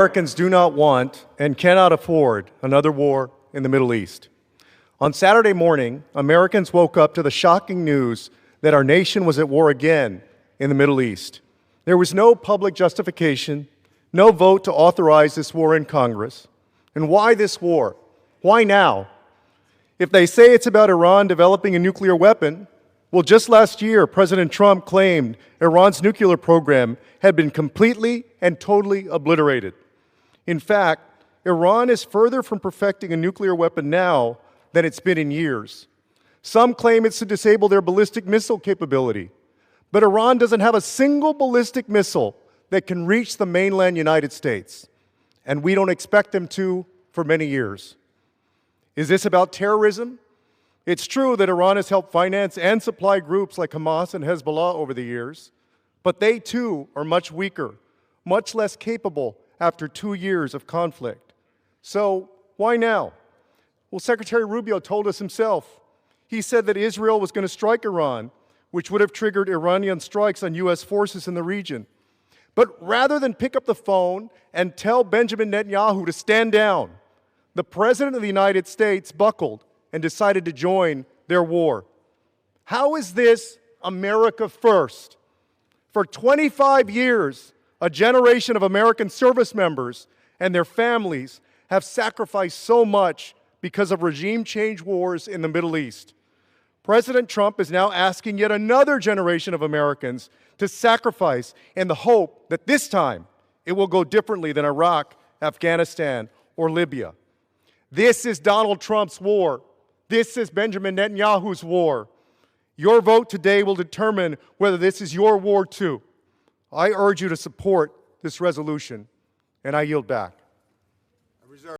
Americans do not want and cannot afford another war in the Middle East. On Saturday morning, Americans woke up to the shocking news that our nation was at war again in the Middle East. There was no public justification, no vote to authorize this war in Congress. And why this war? Why now? If they say it's about Iran developing a nuclear weapon, well, just last year, President Trump claimed Iran's nuclear program had been completely and totally obliterated. In fact, Iran is further from perfecting a nuclear weapon now than it's been in years. Some claim it's to disable their ballistic missile capability, but Iran doesn't have a single ballistic missile that can reach the mainland United States, and we don't expect them to for many years. Is this about terrorism? It's true that Iran has helped finance and supply groups like Hamas and Hezbollah over the years, but they too are much weaker, much less capable after 2 years of conflict. So why now? Well, Secretary Rubio told us himself. He said that Israel was going to strike Iran, which would have triggered Iranian strikes on U.S. forces in the region. But rather than pick up the phone and tell Benjamin Netanyahu to stand down, the President of the United States buckled and decided to join their war. How is this America first? For 25 years, a generation of American service members and their families have sacrificed so much because of regime change wars in the Middle East. President Trump is now asking yet another generation of Americans to sacrifice in the hope that this time it will go differently than Iraq, Afghanistan, or Libya. This is Donald Trump's war. This is Benjamin Netanyahu's war. Your vote today will determine whether this is your war too. I urge you to support this resolution, and I yield back.